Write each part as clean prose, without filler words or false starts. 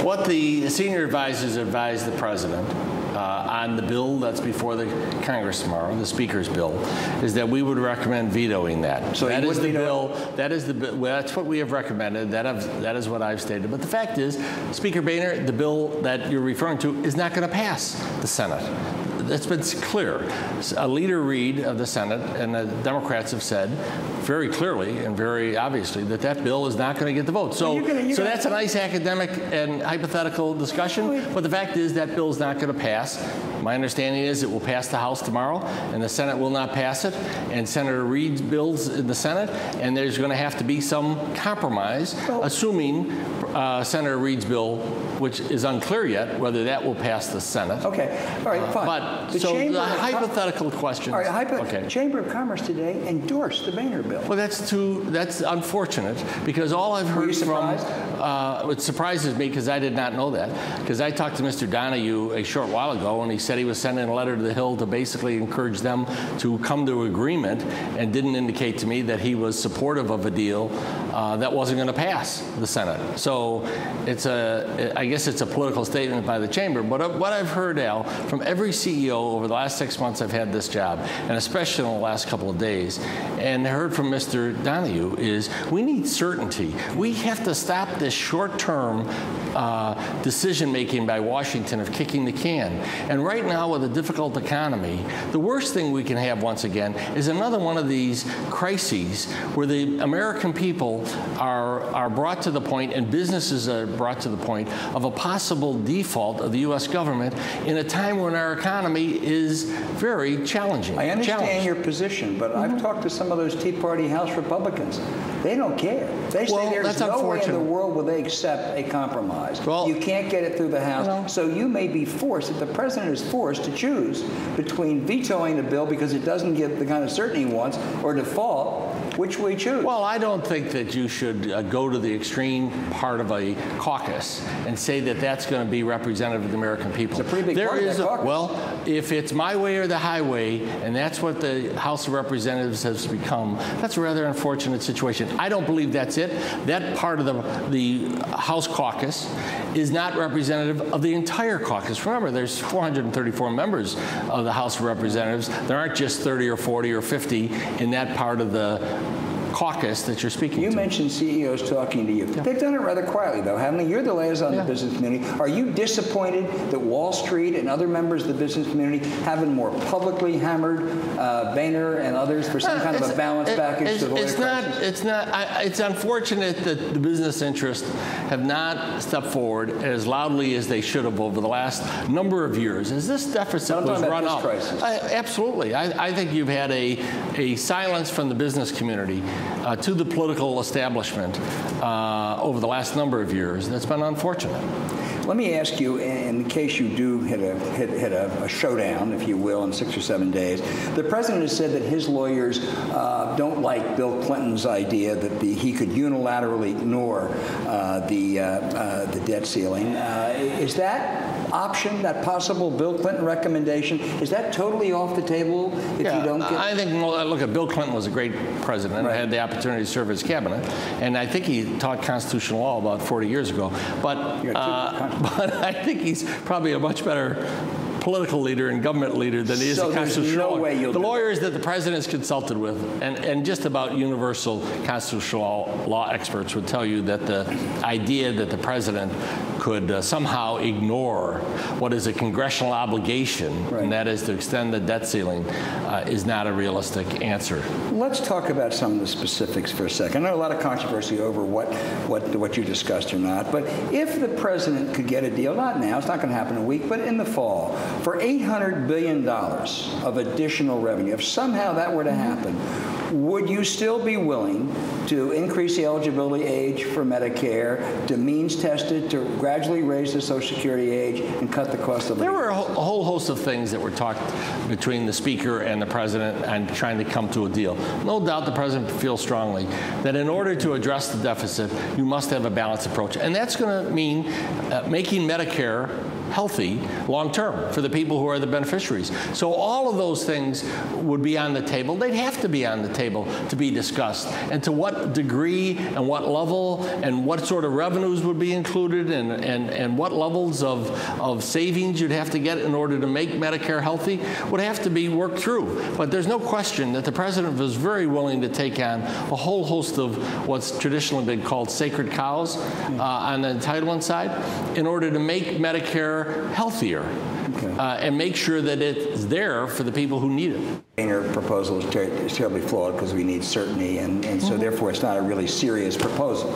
What the senior advisors advised the president on the bill that's before the Congress tomorrow, the Speaker's bill, is that we would recommend vetoing that. So that is the bill. That is the bill. Well, that's what we have recommended. That is what I've stated. But the fact is, Speaker Boehner, the bill that you're referring to is not going to pass the Senate. That's been clear. Leader Reid of the Senate and the Democrats have said very clearly and very obviously that that bill is not going to get the vote. So, so that's a nice academic and hypothetical discussion, but the fact is that bill is not going to pass. My understanding is it will pass the House tomorrow, and the Senate will not pass it, and Senator Reid's bill's in the Senate, and there's going to have to be some compromise, assuming Senator Reid's bill, which is unclear yet, whether that will pass the Senate. Okay, all right, fine. But the hypothetical question. All right, Chamber of Commerce today endorsed the Boehner bill. Well, that's unfortunate, because all I've heard it surprises me, because I did not know that, because I talked to Mr. Donahue a short while ago, and he said he was sending a letter to the Hill to basically encourage them to come to agreement, and didn't indicate to me that he was supportive of a deal that wasn't going to pass the Senate. So I guess it's a political statement by the Chamber. But what I've heard, Al, from every CEO over the last 6 months I've had this job, and especially in the last couple of days, and heard from Mr. Donahue, is we need certainty. We have to stop this short-term decision-making by Washington of kicking the can. And right now, with a difficult economy, the worst thing we can have, once again, is another one of these crises where the American people are brought to the point, and businesses are brought to the point, of a possible default of the U.S. government in a time when our economy is very challenging. I understand your position, but I've talked to some of those Tea Party House Republicans. They don't care. They say there's no way in the world will they accept a compromise. Well, you can't get it through the House. So you may be forced, if the president is forced to choose between vetoing a bill because it doesn't give the kind of certainty he wants, or default, which will he choose? Well, I don't think that you should go to the extreme part of a caucus and say that that's going to be representative of the American people. It's a pretty big part of that caucus. Well, if it's my way or the highway, and that's what the House of Representatives has become, that's a rather unfortunate situation. I don't believe that's it. That part of the House caucus is not representative of the entire caucus. Remember, there's 434 members of the House of Representatives. There aren't just 30 or 40 or 50 in that part of the caucus that you're speaking to. You mentioned CEOs talking to you. Yeah. They've done it rather quietly, though, haven't they? You're the liaison of the business community. Are you disappointed that Wall Street and other members of the business community haven't more publicly hammered Boehner and others for some kind of a balanced package to avoid a crisis? It's unfortunate that the business interests have not stepped forward as loudly as they should have over the last number of years. As this deficit was run up, absolutely. I think you've had a silence from the business community to the political establishment over the last number of years. That's been unfortunate. Let me ask you, in case you do hit a showdown, if you will, in 6 or 7 days, the president has said that his lawyers don't like Bill Clinton's idea that he could unilaterally ignore the debt ceiling. Is that option, that possible Bill Clinton recommendation, is that totally off the table if you don't get? I think, look, Bill Clinton was a great president. I had the opportunity to serve his cabinet, and I think he taught constitutional law about 40 years ago. But I think he's probably a much better political leader and government leader than he is a constitutional lawyer. The lawyers that the president is consulted with, and just about universal constitutional law experts would tell you that the idea that the president could somehow ignore what is a congressional obligation, and that is to extend the debt ceiling, is not a realistic answer. Let's talk about some of the specifics for a second. I know a lot of controversy over what you discussed or not, but if the president could get a deal, not now, it's not going to happen in a week, but in the fall, for $800 billion of additional revenue, if somehow that were to happen, would you still be willing to increase the eligibility age for Medicare, to means tested, to gradually raise the Social Security age, and cut the cost of living? There were a whole host of things that were talked between the Speaker and the President and trying to come to a deal. No doubt the President feels strongly that in order to address the deficit, you must have a balanced approach. And that's going to mean making Medicare healthy long term for the people who are the beneficiaries. So all of those things would be on the table. They'd have to be on the table to be discussed. And to what degree and what level and what sort of revenues would be included and what levels of savings you'd have to get in order to make Medicare healthy would have to be worked through. But there's no question that the president was very willing to take on a whole host of what's traditionally been called sacred cows on the entitlement side in order to make Medicare healthier. And make sure that it's there for the people who need it. Your proposal is terribly flawed because we need certainty, and so therefore it's not a really serious proposal.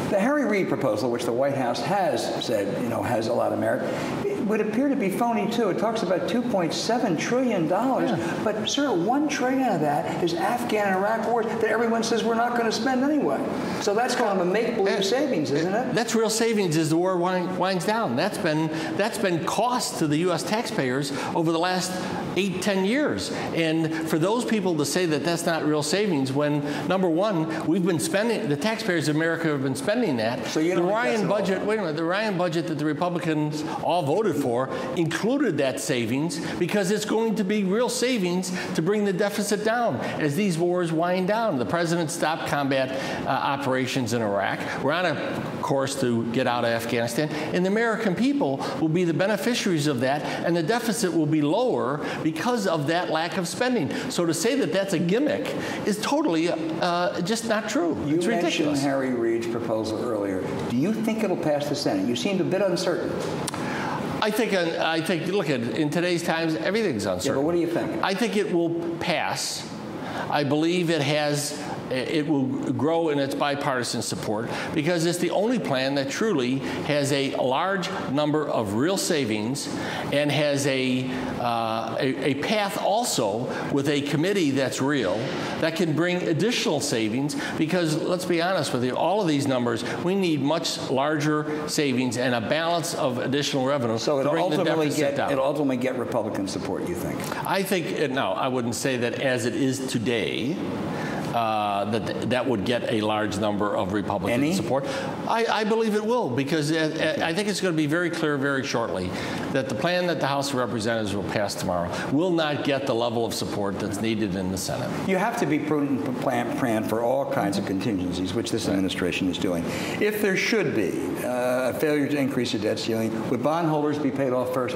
The Harry Reid proposal, which the White House has said, has a lot of merit, it would appear to be phony too. It talks about $2.7 trillion, but sir, $1 trillion of that is Afghan and Iraq wars that everyone says we're not going to spend anyway. So that's kind of a make-believe savings, isn't it? That's real savings as the war winds down. That's been cost to the U.S. taxpayers over the last 8-10 years. And for those people to say that that's not real savings when, number one, we've been spending, the taxpayers of America have been spending that. So you the Ryan budget, wait a minute, the Ryan budget that the Republicans all voted for included that savings because it's going to be real savings to bring the deficit down as these wars wind down. The president stopped combat operations in Iraq. We're on a course to get out of Afghanistan. And the American people will be the beneficiaries of that, and the deficit will be lower because of that lack of spending. So to say that that's a gimmick is totally just not true. It's ridiculous. You mentioned Harry Reid's proposal earlier. Do you think it'll pass the Senate? You seemed a bit uncertain. I think, look, in today's times, everything's uncertain. Yeah, but what do you think? I think it will pass. I believe it will grow in its bipartisan support because it's the only plan that truly has a large number of real savings and has a path also with a committee that's real that can bring additional savings because, let's be honest with you, all of these numbers, we need much larger savings and a balance of additional revenue so to bring the deficit down. It'll ultimately get Republican support, you think? I think, no, I wouldn't say that as it is today. That would get a large number of Republican support. I believe it will because I think it's going to be very clear very shortly that the plan that the House of Representatives will pass tomorrow will not get the level of support that's needed in the Senate. You have to be prudent and plan for all kinds of contingencies, which this administration is doing. If there should be a failure to increase the debt ceiling, would bondholders be paid off first?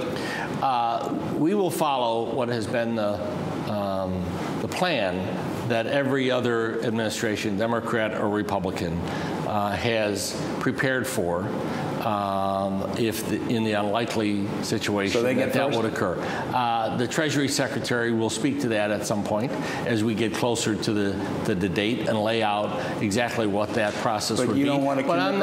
We will follow what has been the plan that every other administration, Democrat or Republican, has prepared for if in the unlikely situation that would occur. The Treasury Secretary will speak to that at some point as we get closer to the date and lay out exactly what that process would be. But I'm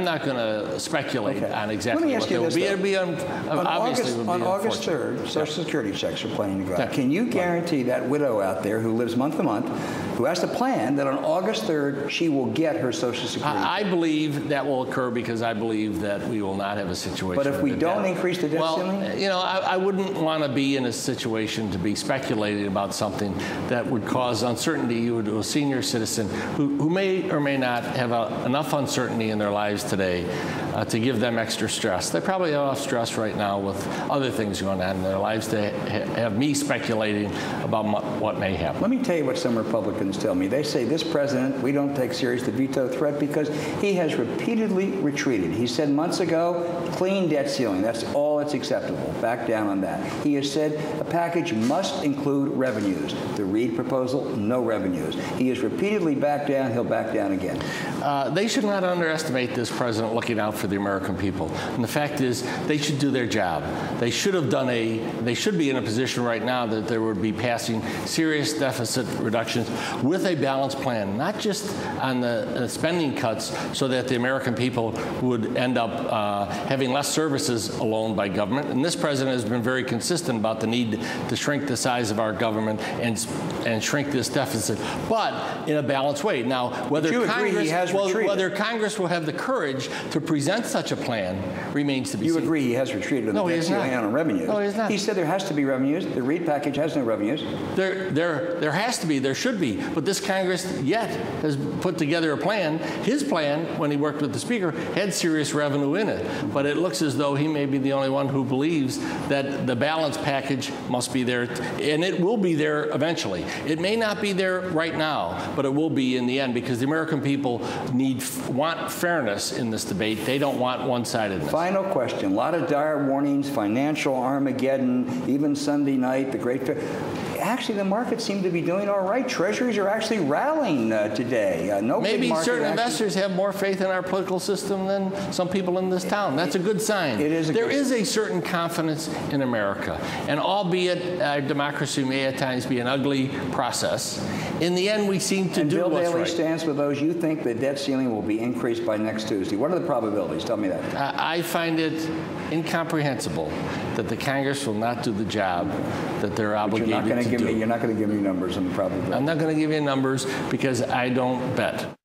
not going to speculate on exactly what that will be. It'll be on August 3rd, Social Security checks are planning to go out. Can you guarantee that widow out there who lives month to month, who has to plan that on August 3rd she will get her Social Security? I believe that will occur because I believe that we will not have a situation. But if we don't increase the debt ceiling? I wouldn't want to be in a situation to be speculating about something that would cause uncertainty to a senior citizen who may or may not have enough uncertainty in their lives today to give them extra stress. They probably have enough stress right now with other things going on in their lives to have me speculating about what may happen. Let me tell you what some Republicans tell me. They say this president, we don't take serious the veto threat because he has repeatedly retreated. He said months ago, clean debt ceiling. That's all that's acceptable. Back down on that. He has said a package must include revenues. The Reid proposal, no revenues. He has repeatedly backed down. He'll back down again. They should not underestimate this president looking out for the American people. And the fact is, they should do their job. They should be in a position right now that they would be passing serious deficit reductions with a balanced plan, not just on the spending cuts so that the American people would end up having less services alone by government. And this president has been very consistent about the need to shrink the size of our government and shrink this deficit, but in a balanced way. Now, whether Congress will have the courage to present present such a plan remains to be seen. You agree he has retreated on the debt ceiling on revenues? No, he has not. He said there has to be revenues. The Reid package has no revenues. There has to be, there should be, but this Congress yet has put together a plan. His plan, when he worked with the Speaker, had serious revenue in it, but it looks as though he may be the only one who believes that the balance package must be there, and it will be there eventually. It may not be there right now, but it will be in the end, because the American people want fairness in this debate. They don't want one-sidedness. Final question. A lot of dire warnings, financial Armageddon, even Sunday night, the Great Fair. Actually, the markets seem to be doing all right. Treasuries are actually rallying today. Maybe certain investors have more faith in our political system than some people in this town. That's a good sign. It is. There is a certain confidence in America, and albeit our democracy may at times be an ugly process, in the end we seem to do what's right. Bill Daley stands with those. You think the debt ceiling will be increased by next Tuesday. What are the probabilities? Tell me that. I find it incomprehensible that the Congress will not do the job that they're obligated to do. You're not going to give me numbers on the probability. I'm not going to give you numbers because I don't bet.